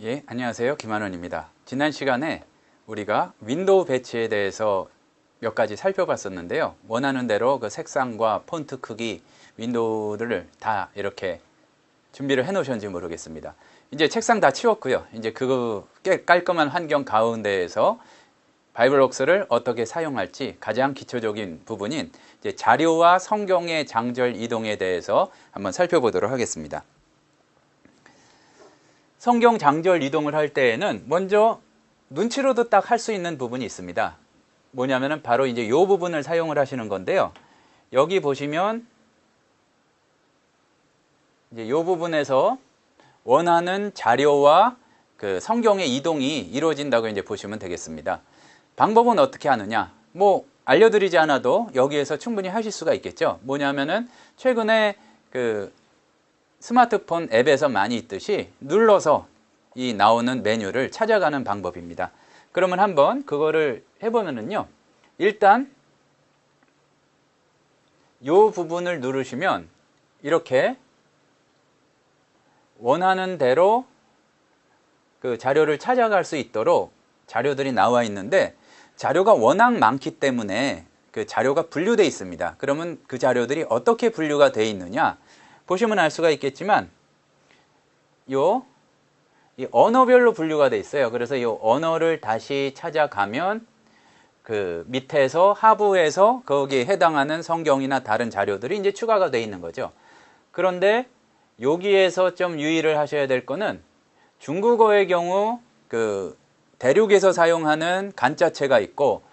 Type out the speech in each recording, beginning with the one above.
예, 안녕하세요. 김한원입니다. 지난 시간에 우리가 윈도우 배치에 대해서 몇 가지 살펴봤었는데요. 원하는 대로 그 색상과 폰트 크기, 윈도우를 다 이렇게 준비를 해 놓으셨는지 모르겠습니다. 이제 책상 다 치웠고요. 이제 그 깔끔한 환경 가운데에서 바이블록스를 어떻게 사용할지 가장 기초적인 부분인 이제 자료와 성경의 장절 이동에 대해서 한번 살펴보도록 하겠습니다. 성경 장절 이동을 할 때에는 먼저 눈치로도 딱 할 수 있는 부분이 있습니다. 뭐냐면은 바로 이제 이 부분을 사용을 하시는 건데요. 여기 보시면 이제 이 부분에서 원하는 자료와 그 성경의 이동이 이루어진다고 이제 보시면 되겠습니다. 방법은 어떻게 하느냐? 뭐 알려드리지 않아도 여기에서 충분히 하실 수가 있겠죠. 뭐냐면은 최근에 그 스마트폰 앱에서 많이 있듯이 눌러서 이 나오는 메뉴를 찾아가는 방법입니다. 그러면 한번 그거를 해보면은요. 일단 이 부분을 누르시면 이렇게 원하는 대로 그 자료를 찾아갈 수 있도록 자료들이 나와 있는데 자료가 워낙 많기 때문에 그 자료가 분류되어 있습니다. 그러면 그 자료들이 어떻게 분류가 되어 있느냐? 보시면 알 수가 있겠지만 이 언어별로 분류가 되어 있어요. 그래서 이 언어를 다시 찾아가면 그 밑에서 하부에서 거기에 해당하는 성경이나 다른 자료들이 이제 추가가 되어 있는 거죠. 그런데 여기에서 좀 유의를 하셔야 될 거는 중국어의 경우 그 대륙에서 사용하는 간자체가 있고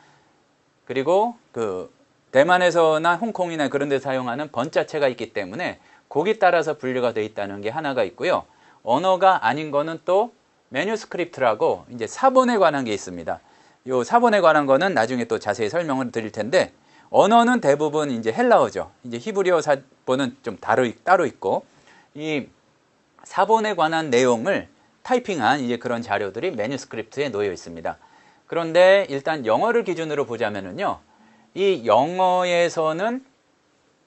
그리고 그 대만에서나 홍콩이나 그런 데 사용하는 번자체가 있기 때문에 거기 따라서 분류가 되어 있다는 게 하나가 있고요. 언어가 아닌 거는 또 매뉴스크립트라고 이제 사본에 관한 게 있습니다. 요 사본에 관한 거는 나중에 또 자세히 설명을 드릴 텐데 언어는 대부분 이제 헬라어죠. 이제 히브리어 사본은 좀 따로 있고 이 사본에 관한 내용을 타이핑한 이제 그런 자료들이 매뉴스크립트에 놓여 있습니다. 그런데 일단 영어를 기준으로 보자면은요. 이 영어에서는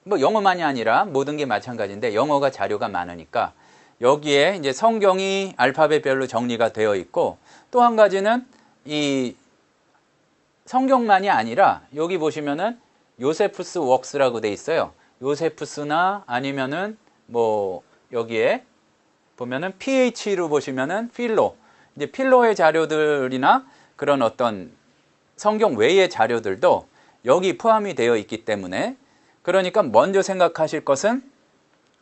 뭐 영어만이 아니라 모든 게 마찬가지인데 영어가 자료가 많으니까 여기에 이제 성경이 알파벳별로 정리가 되어 있고 또 한 가지는 이 성경만이 아니라 여기 보시면은 요세푸스 웍스라고 돼 있어요. 요세푸스나 아니면은 뭐 여기에 보면은 PH로 보시면은 필로 이제 필로의 자료들이나 그런 어떤 성경 외의 자료들도 여기 포함이 되어 있기 때문에 그러니까 먼저 생각하실 것은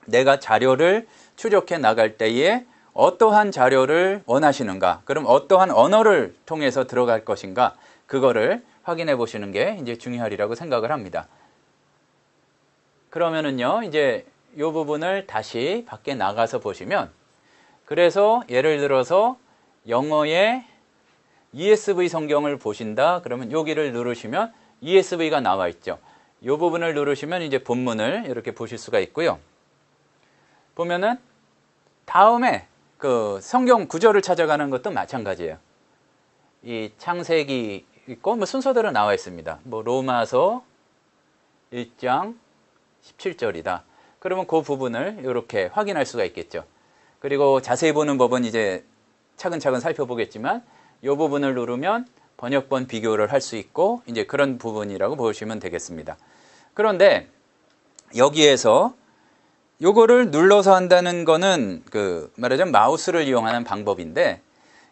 내가 자료를 추적해 나갈 때에 어떠한 자료를 원하시는가, 그럼 어떠한 언어를 통해서 들어갈 것인가, 그거를 확인해 보시는 게 이제 중요하리라고 생각을 합니다. 그러면은요, 이제 이 부분을 다시 밖에 나가서 보시면, 그래서 예를 들어서 영어의 ESV 성경을 보신다, 그러면 여기를 누르시면 ESV가 나와 있죠. 이 부분을 누르시면 이제 본문을 이렇게 보실 수가 있고요. 보면은 다음에 그 성경 구절을 찾아가는 것도 마찬가지예요. 이 창세기 있고 뭐 순서대로 나와 있습니다. 뭐 로마서 1장 17절이다. 그러면 그 부분을 이렇게 확인할 수가 있겠죠. 그리고 자세히 보는 법은 이제 차근차근 살펴보겠지만 이 부분을 누르면 번역본 비교를 할 수 있고 이제 그런 부분이라고 보시면 되겠습니다. 그런데 여기에서 요거를 눌러서 한다는 거는 그 말하자면 마우스를 이용하는 방법인데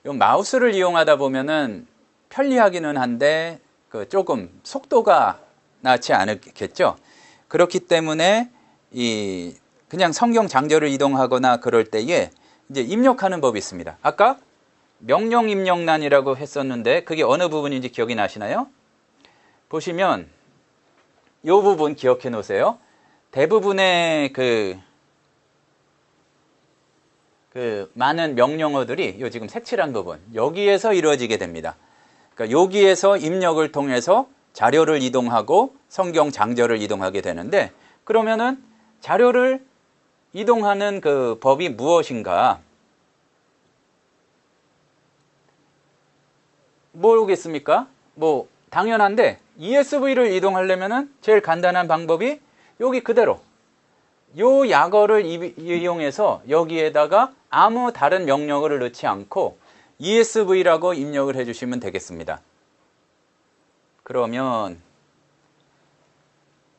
요 마우스를 이용하다 보면은 편리하기는 한데 그 조금 속도가 나지 않겠죠. 그렇기 때문에 이 그냥 성경 장절을 이동하거나 그럴 때에 이제 입력하는 법이 있습니다. 아까 명령 입력란이라고 했었는데 그게 어느 부분인지 기억이 나시나요? 보시면 이 부분 기억해 놓으세요. 대부분의 그 많은 명령어들이 요 지금 색칠한 부분 여기에서 이루어지게 됩니다. 그러니까 여기에서 입력을 통해서 자료를 이동하고 성경 장절을 이동하게 되는데 그러면은 자료를 이동하는 그 법이 무엇인가? 모르겠습니까? 뭐 당연한데 ESV를 이동하려면은 제일 간단한 방법이 여기 그대로 요 약어를 이용해서 여기에다가 아무 다른 명령어를 넣지 않고 ESV라고 입력을 해주시면 되겠습니다. 그러면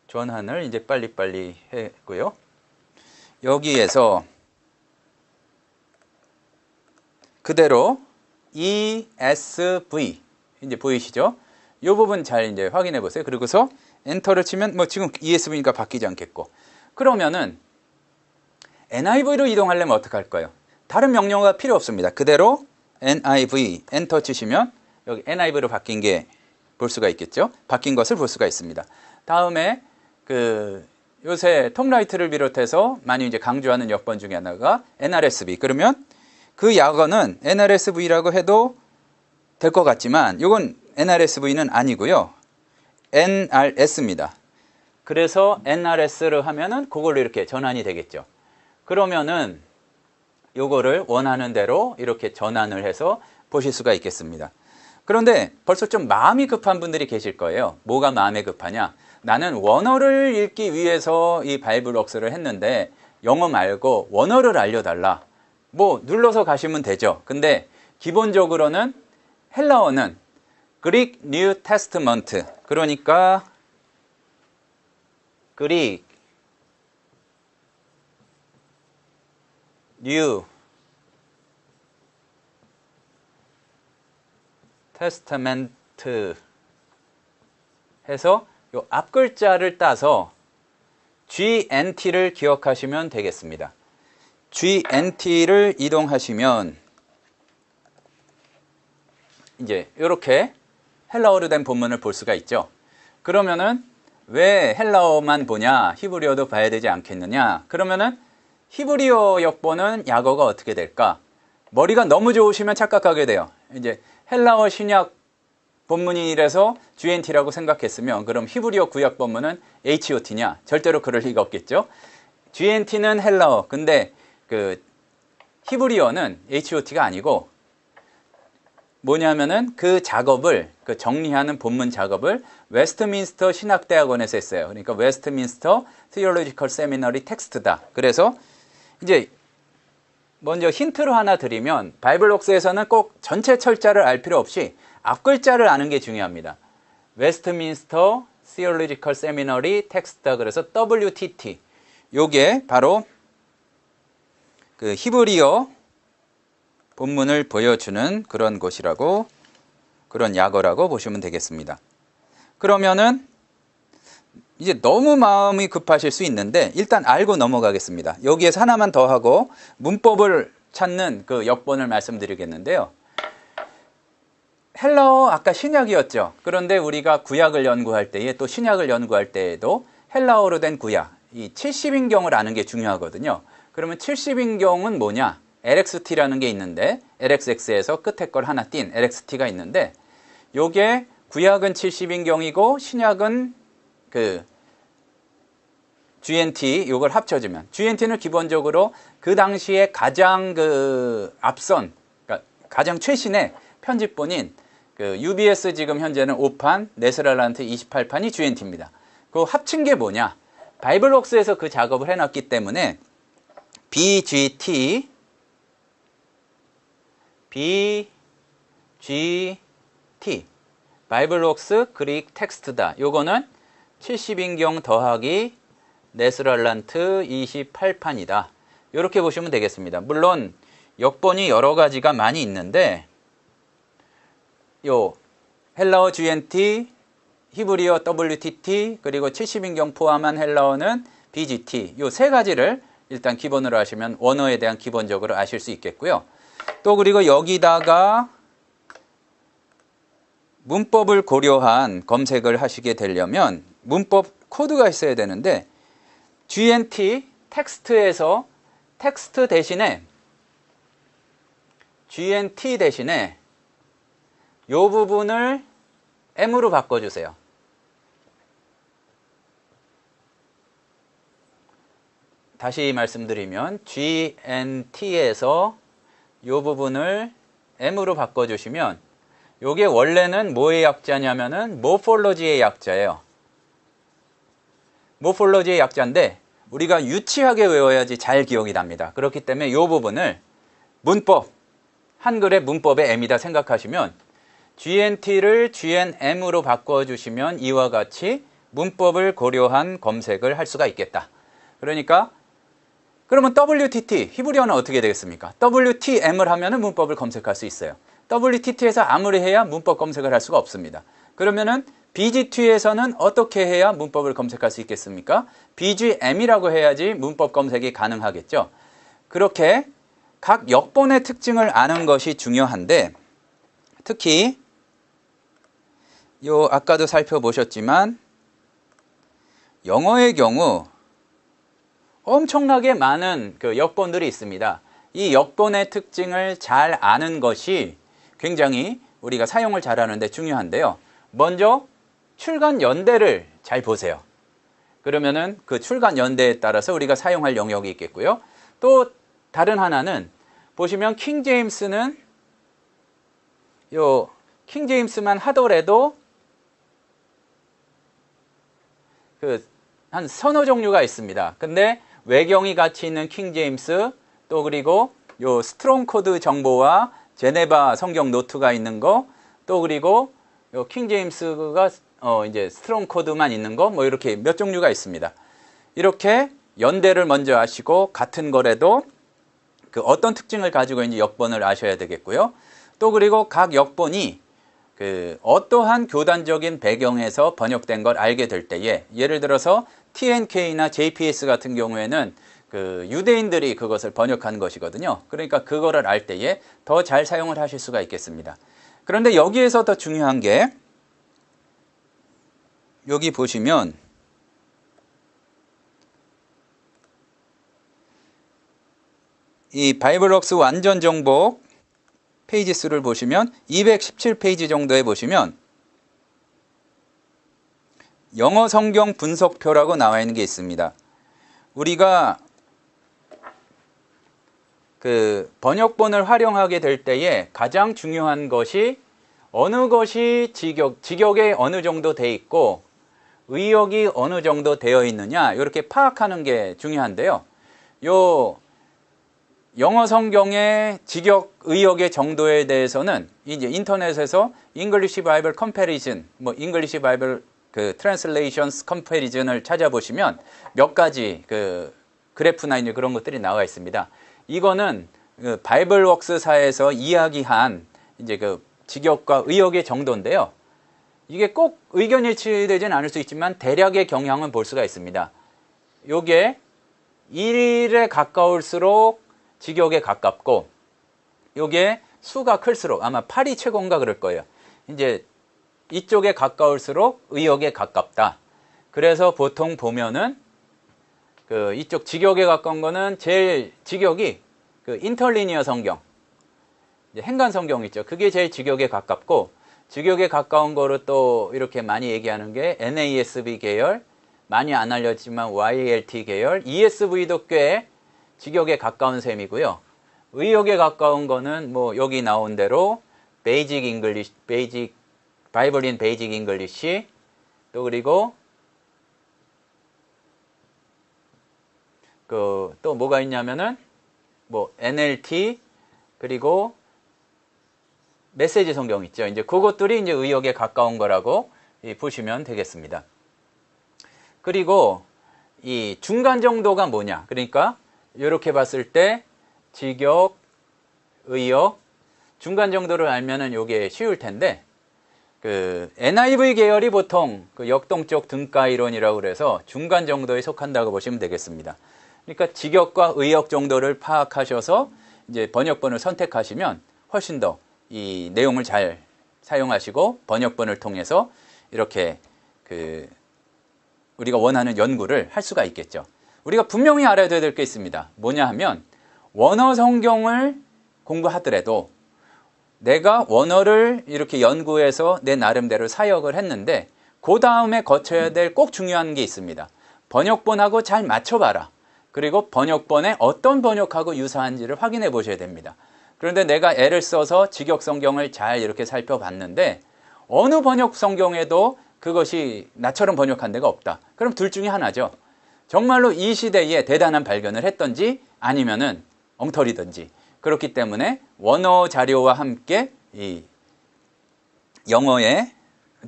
전환을 이제 빨리빨리 했고요. 여기에서 그대로 ESV 이제 보이시죠? 이 부분 잘 이제 확인해 보세요. 그리고서 엔터를 치면 뭐 지금 ESV니까 바뀌지 않겠고, 그러면은 NIV로 이동하려면 어떻게 할까요? 다른 명령어가 필요 없습니다. 그대로 NIV 엔터 치시면 여기 NIV로 바뀐 게 볼 수가 있겠죠? 바뀐 것을 볼 수가 있습니다. 다음에 요새 톰라이트를 비롯해서 많이 이제 강조하는 역번 중에 하나가 NRSV. 그러면 그 약어는 NRSV라고 해도 될 것 같지만 이건 NRSV는 아니고요. NRS입니다. 그래서 NRS를 하면은 그걸로 이렇게 전환이 되겠죠. 그러면은 요거를 원하는 대로 이렇게 전환을 해서 보실 수가 있겠습니다. 그런데 벌써 좀 마음이 급한 분들이 계실 거예요. 뭐가 마음이 급하냐? 나는 원어를 읽기 위해서 이 바이블웍스를 했는데 영어 말고 원어를 알려달라. 뭐 눌러서 가시면 되죠. 근데 기본적으로는 헬라어는 그릭 뉴 테스트먼트, 그러니까 그릭 뉴 테스트먼트 해서 요 앞글자를 따서 GNT를 기억하시면 되겠습니다. GNT를 이동하시면 이제 이렇게 헬라어로 된 본문을 볼 수가 있죠. 그러면은 왜 헬라어만 보냐? 히브리어도 봐야 되지 않겠느냐? 그러면은 히브리어 역본은 약어가 어떻게 될까? 머리가 너무 좋으시면 착각하게 돼요. 이제 헬라어 신약 본문이라서 GNT라고 생각했으면 그럼 히브리어 구약 본문은 HOT냐? 절대로 그럴 리가 없겠죠. GNT는 헬라어, 근데 히브리어는 HOT가 아니고 뭐냐면은 그 작업을, 그 정리하는 본문 작업을 웨스트민스터 신학대학원에서 했어요. 그러니까 웨스트민스터 Theological Seminary 텍스트다. 그래서 이제 먼저 힌트로 하나 드리면 바이블웍스에서는 꼭 전체 철자를 알 필요 없이 앞글자를 아는 게 중요합니다. 웨스트민스터 Theological Seminary 텍스트다. 그래서 WTT. 요게 바로 그 히브리어 본문을 보여주는 그런 곳이라고, 그런 약어라고 보시면 되겠습니다. 그러면은 이제 너무 마음이 급하실 수 있는데 일단 알고 넘어가겠습니다. 여기에서 하나만 더 하고 문법을 찾는 그 역본을 말씀드리겠는데요. 헬라어 아까 신약이었죠. 그런데 우리가 구약을 연구할 때에 또 신약을 연구할 때에도 헬라어로 된 구약, 이 70인경을 아는 게 중요하거든요. 그러면 70인경은 뭐냐? LXT라는 게 있는데 LXX에서 끝에 걸 하나 띈 LXT가 있는데 요게 구약은 70인경이고 신약은 그 GNT 요걸 합쳐주면 GNT는 기본적으로 그 당시에 가장 앞선, 그러니까 가장 최신의 편집본인 그 UBS 지금 현재는 5판, 네스랄란트 28판이 GNT입니다. 그 합친 게 뭐냐? 바이블웍스에서 그 작업을 해놨기 때문에 BGT 바이블웍스 그릭 텍스트다. 요거는 70인경 더하기 네스랄란트 28판이다. 이렇게 보시면 되겠습니다. 물론 역본이 여러 가지가 많이 있는데 요 헬라어 GNT, 히브리어 WTT, 그리고 70인경 포함한 헬라어는 BGT, 요 세 가지를 일단 기본으로 하시면 원어에 대한 기본적으로 아실 수 있겠고요. 또 그리고 여기다가 문법을 고려한 검색을 하시게 되려면 문법 코드가 있어야 되는데 GNT 텍스트에서 텍스트 대신에 GNT 대신에 이 부분을 M으로 바꿔주세요. 다시 말씀드리면 GNT에서 이 부분을 M으로 바꿔주시면 이게 원래는 뭐의 약자냐면은 모폴로지의 약자예요. 모폴로지의 약자인데 우리가 유치하게 외워야지 잘 기억이 납니다. 그렇기 때문에 이 부분을 문법, 한글의 문법의 M이다 생각하시면 GNT를 GNM으로 바꿔주시면 이와 같이 문법을 고려한 검색을 할 수가 있겠다. 그러니까 그러면 WTT, 히브리어는 어떻게 되겠습니까? WTM을 하면은 문법을 검색할 수 있어요. WTT에서 아무리 해야 문법 검색을 할 수가 없습니다. 그러면은 BGT에서는 어떻게 해야 문법을 검색할 수 있겠습니까? BGM이라고 해야지 문법 검색이 가능하겠죠. 그렇게 각 역본의 특징을 아는 것이 중요한데, 특히 아까도 살펴보셨지만 영어의 경우 엄청나게 많은 그 역본들이 있습니다. 이 역본의 특징을 잘 아는 것이 굉장히 우리가 사용을 잘하는 데 중요한데요. 먼저 출간 연대를 잘 보세요. 그러면은 그 출간 연대에 따라서 우리가 사용할 영역이 있겠고요. 또 다른 하나는 보시면 킹제임스는 킹제임스만 하더라도 한 서너 종류가 있습니다. 근데 외경이 같이 있는 킹제임스, 또 그리고 스트롱 코드 정보와 제네바 성경 노트가 있는 거, 또 그리고 킹제임스가 이제 스트롱 코드만 있는 거, 뭐 이렇게 몇 종류가 있습니다. 이렇게 연대를 먼저 아시고 같은 거라도 그 어떤 특징을 가지고 있는지 역본을 아셔야 되겠고요. 또 그리고 각 역본이 그 어떠한 교단적인 배경에서 번역된 걸 알게 될 때에, 예를 들어서 TNK나 JPS 같은 경우에는 그 유대인들이 그것을 번역한 것이거든요. 그러니까 그거를 알 때에 더 잘 사용을 하실 수가 있겠습니다. 그런데 여기에서 더 중요한 게, 여기 보시면 이 바이블웍스 완전 정복 페이지 수를 보시면 217페이지 정도에 보시면 영어 성경 분석표라고 나와 있는 게 있습니다. 우리가 그 번역본을 활용하게 될 때에 가장 중요한 것이 어느 것이 직역에 어느 정도 돼 있고 의역이 어느 정도 되어 있느냐, 이렇게 파악하는 게 중요한데요. 영어 성경의 직역 의역의 정도에 대해서는 이제 인터넷에서 English Bible Comparison, English Bible 그 Translations Comparison을 찾아보시면 몇 가지 그 그래프나 이제 그런 것들이 나와 있습니다. 이거는 그 바이블웍스사에서 이야기한 이제 그 직역과 의역의 정도인데요. 이게 꼭 의견 일치되지는 않을 수 있지만 대략의 경향은 볼 수가 있습니다. 요게 1에 가까울수록 직역에 가깝고, 요게 수가 클수록 아마 8이 최고인가 그럴 거예요. 이제 이쪽에 가까울수록 의역에 가깝다. 그래서 보통 보면은 그 이쪽 직역에 가까운 거는 제일 직역이 그 인터리니어 성경, 이제 행간 성경 있죠. 그게 제일 직역에 가깝고, 직역에 가까운 거로 또 이렇게 많이 얘기하는 게 NASB 계열, 많이 안 알려지만 YLT 계열, ESV도 꽤 직역에 가까운 셈이고요. 의역에 가까운 거는 뭐 여기 나온 대로 베이직 잉글리시, 바이블 인 베이직 잉글리시, 또 그리고 그 또 뭐가 있냐면은 뭐 NLT, 그리고 메시지 성경 있죠. 이제 그것들이 이제 의역에 가까운 거라고 보시면 되겠습니다. 그리고 이 중간 정도가 뭐냐? 그러니까 이렇게 봤을 때 직역, 의역, 중간 정도를 알면은 이게 쉬울 텐데, 그 NIV 계열이 보통 그 역동적 등가 이론이라고 그래서 중간 정도에 속한다고 보시면 되겠습니다. 그러니까 직역과 의역 정도를 파악하셔서 이제 번역본을 선택하시면 훨씬 더 이 내용을 잘 사용하시고 번역본을 통해서 이렇게 그 우리가 원하는 연구를 할 수가 있겠죠. 우리가 분명히 알아야 될 게 있습니다. 뭐냐 하면, 원어 성경을 공부하더라도 내가 원어를 이렇게 연구해서 내 나름대로 사역을 했는데 그 다음에 거쳐야 될 꼭 중요한 게 있습니다. 번역본하고 잘 맞춰봐라. 그리고 번역본에 어떤 번역하고 유사한지를 확인해 보셔야 됩니다. 그런데 내가 애를 써서 직역 성경을 잘 이렇게 살펴봤는데 어느 번역 성경에도 그것이 나처럼 번역한 데가 없다. 그럼 둘 중에 하나죠. 정말로 이 시대에 대단한 발견을 했던지 아니면은 엉터리든지, 그렇기 때문에 원어 자료와 함께 이 영어에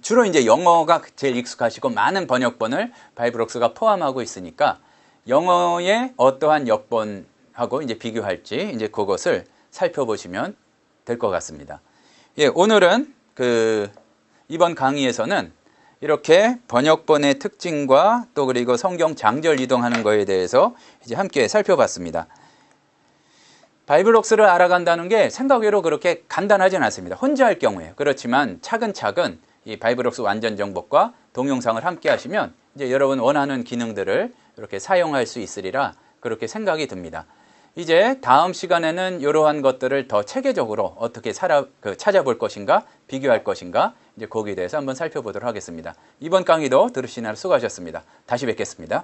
주로 이제 영어가 제일 익숙하시고 많은 번역본을 바이블웍스가 포함하고 있으니까 영어의 어떠한 역본하고 이제 비교할지 이제 그것을 살펴보시면 될 것 같습니다. 예, 오늘은 이번 강의에서는 이렇게 번역본의 특징과 또 그리고 성경 장절 이동하는 거에 대해서 이제 함께 살펴봤습니다. 바이블웍스를 알아간다는 게 생각외로 그렇게 간단하진 않습니다. 혼자 할 경우에. 그렇지만 차근차근 이 바이블웍스 완전 정복과 동영상을 함께 하시면 이제 여러분 원하는 기능들을 이렇게 사용할 수 있으리라 그렇게 생각이 듭니다. 이제 다음 시간에는 이러한 것들을 더 체계적으로 어떻게 찾아볼 것인가, 비교할 것인가, 이제 거기에 대해서 한번 살펴보도록 하겠습니다. 이번 강의도 들으시느라 수고하셨습니다. 다시 뵙겠습니다.